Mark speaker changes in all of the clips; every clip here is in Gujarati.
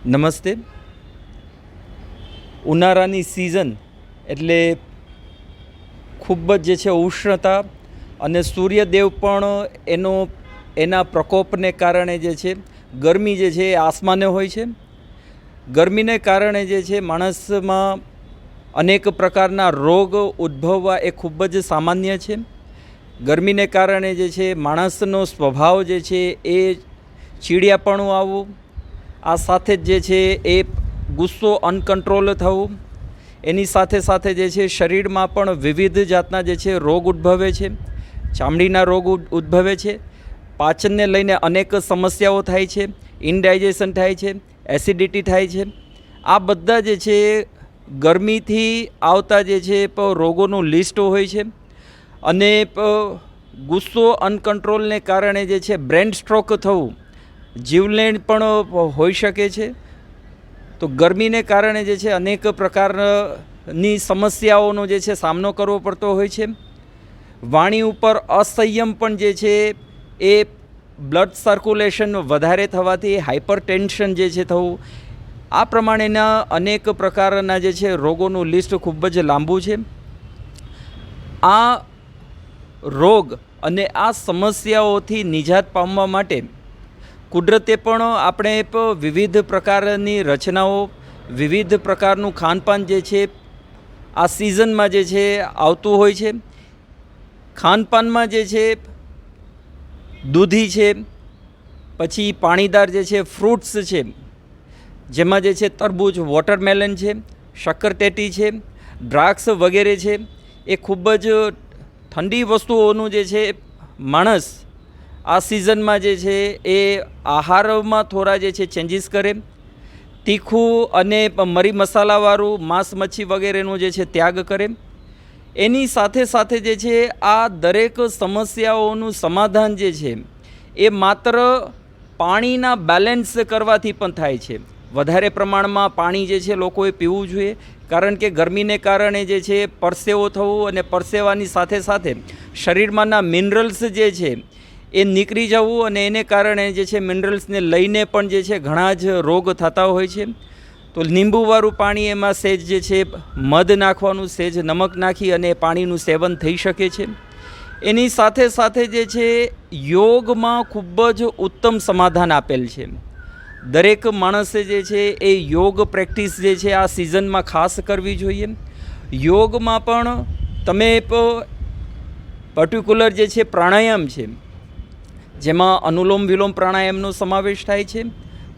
Speaker 1: નમસ્તે. ઉનાળાની સિઝન એટલે ખૂબ જ જે છે ઉષ્ણતા અને સૂર્યદેવ પણ એના પ્રકોપને કારણે જે છે ગરમી જે છે એ આસમાને હોય છે. ગરમીને કારણે જે છે માણસમાં અનેક પ્રકારના રોગ ઉદ્ભવવા એ ખૂબ જ સામાન્ય છે. ગરમીને કારણે જે છે માણસનો સ્વભાવ જે છે એ ચીડિયાપણું આવવું, આ સાથે જ જે છે એ ગુસ્સો અનકન્ટ્રોલ થવું, એની સાથે સાથે જે છે શરીરમાં પણ વિવિધ જાતના જે છે રોગ ઉદ્ભવે છે. ચામડીના રોગ ઉદ્ભવે છે, પાચનને લઈને અનેક સમસ્યાઓ થાય છે, ઇનડાઇજેશન થાય છે, એસિડિટી થાય છે. આ બધા જે છે ગરમીથી આવતા જે છે રોગોનું લિસ્ટ હોય છે. અને ગુસ્સો અનકન્ટ્રોલને કારણે જે છે બ્રેન સ્ટ્રોક થવું, જીવલેણ પણ હોઈ શકે છે. તો ગરમીને કારણે જે છે અનેક પ્રકારની સમસ્યાઓનો જે છે સામનો કરવો પડતો હોય છે. વાણી ઉપર અસંયમ પણ જે છે એ બ્લડ સર્ક્યુલેશન વધારે થવાથી હાઇપર ટેન્શન જે છે થવું, આ પ્રમાણેના અનેક પ્રકારના જે છે રોગોનું લિસ્ટ ખૂબ જ લાંબુ છે. આ રોગ અને આ સમસ્યાઓથી નિજાત પામવા માટે કુદરતે પણ આપણે વિવિધ પ્રકારની રચનાઓ, વિવિધ પ્રકારનું ખાનપાન જે છે આ સિઝનમાં જે છે આવતું હોય છે. ખાનપાનમાં જે છે દૂધી છે, પછી પાણીદાર જે છે ફ્રૂટ્સ છે, જેમાં જે છે તરબૂચ, વોટરમેલન છે, શક્કરટેટી છે, દ્રાક્ષ વગેરે છે. એ ખૂબ જ ઠંડી વસ્તુઓનું જે છે માણસ આ સિઝનમાં જે છે એ આહારમાં થોડા જે છે ચેન્જીસ કરે. તીખું અને મરી મસાલાવાળું માંસ મચ્છી વગેરેનો જે છે ત્યાગ કરે. એની સાથે સાથે જે છે આ દરેક સમસ્યાઓનું સમાધાન જે છે એ માત્ર પાણીના બેલેન્સ કરવાથી પણ થાય છે. વધારે પ્રમાણમાં પાણી જે છે લોકોએ પીવું જોઈએ, કારણ કે ગરમીને કારણે જે છે પરસેવો થવું અને પરસેવાની સાથે સાથે શરીરમાંના મિનરલ્સ જે છે એ નીકળી જવું, અને એને કારણે જે છે મિનરલ્સને લઈને પણ જે છે ઘણા જ રોગ થતા હોય છે. તો લીંબુવાળું પાણી, એમાં સહેજ જે છે મધ નાખવાનું, સહેજ નમક નાખી અને પાણીનું સેવન થઈ શકે છે. એની સાથે સાથે જે છે યોગમાં ખૂબ જ ઉત્તમ સમાધાન આપેલ છે. દરેક માણસે જે છે એ યોગ પ્રેક્ટિસ જે છે આ સિઝનમાં ખાસ કરવી જોઈએ. યોગમાં પણ તમે પર્ટિક્યુલર જે છે પ્રાણાયામ છે, જેમાં અનુલોમ વિલોમ પ્રાણાયામનો સમાવેશ થાય છે.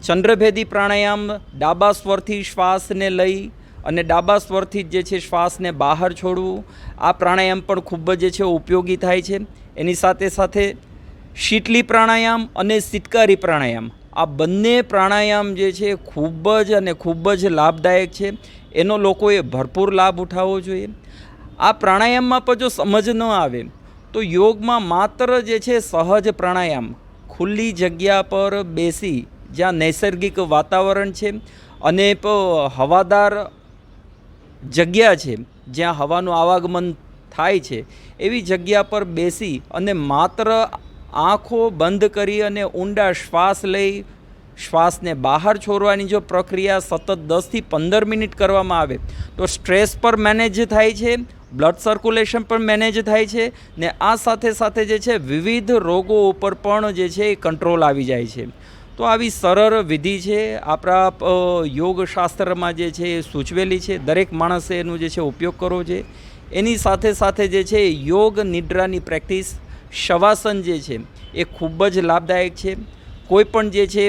Speaker 1: ચંદ્રભેદી પ્રાણાયામ, ડાબા સ્વરથી શ્વાસને લઈ અને ડાબા સ્વરથી જે છે શ્વાસને બહાર છોડવું, આ પ્રાણાયામ પણ ખૂબ જ જે છે ઉપયોગી થાય છે. એની સાથે સાથે શીતલી પ્રાણાયામ અને સિતકારી પ્રાણાયામ, આ બંને પ્રાણાયામ જે છે ખૂબ જ અને ખૂબ જ લાભદાયક છે. એનો લોકોએ ભરપૂર લાભ ઉઠાવવો જોઈએ. આ પ્રાણાયામમાં પણ જો સમજ ન આવે તો યોગમાં માત્ર જે છે સહજ પ્રાણાયામ, ખુલ્લી જગ્યા પર બેસી, જ્યાં નૈસર્ગિક વાતાવરણ છે અને હવાદાર જગ્યા છે, જ્યાં હવાનું આવાગમન થાય છે, એવી જગ્યા પર બેસી અને માત્ર આંખો બંધ કરી અને ઊંડા શ્વાસ લઈ શ્વાસને બહાર છોડવાની જો પ્રક્રિયા સતત 10થી 15 મિનિટ કરવામાં આવે તો સ્ટ્રેસ પર મેનેજ થાય છે, બ્લડ સર્ક્યુલેશન પણ મેનેજ થાય છે, ને આ સાથે સાથે જે છે વિવિધ રોગો ઉપર પણ જે છે એ કંટ્રોલ આવી જાય છે. તો આવી સરળ વિધિ છે આપણા યોગશાસ્ત્રમાં જે છે એ સૂચવેલી છે. દરેક માણસે એનું જે છે ઉપયોગ કરવો છે. એની સાથે સાથે જે છે યોગ નિદ્રાની પ્રેક્ટિસ, શવાસન જે છે એ ખૂબ જ લાભદાયક છે. કોઈ પણ જે છે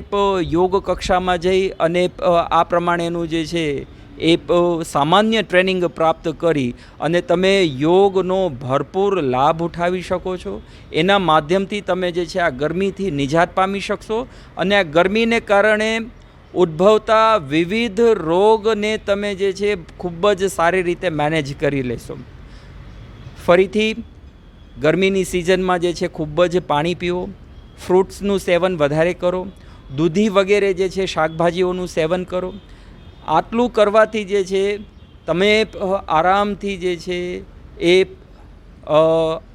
Speaker 1: યોગ કક્ષામાં જઈ અને આ પ્રમાણેનું જે છે એ સામાન્ય ટ્રેનિંગ પ્રાપ્ત કરી અને તમે યોગનો ભરપૂર લાભ ઉઠાવી શકો છો. એના માધ્યમથી તમે જે છે આ ગરમીથી નિજાત પામી શકશો અને આ ગરમીને કારણે ઉદ્ભવતા વિવિધ રોગને તમે જે છે ખૂબ જ સારી રીતે મેનેજ કરી લેશો. ફરીથી ગરમીની સિઝનમાં જે છે ખૂબ જ પાણી પીવો, ફ્રૂટ્સનું સેવન વધારે કરો, દૂધી વગેરે જે છે શાકભાજીઓનું સેવન કરો. આટલું કરવાથી જે છે તમે આરામથી જે છે એ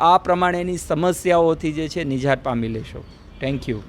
Speaker 1: આ પ્રમાણેની સમસ્યાઓથી જે છે નિજાત પામી લેશો. Thank you.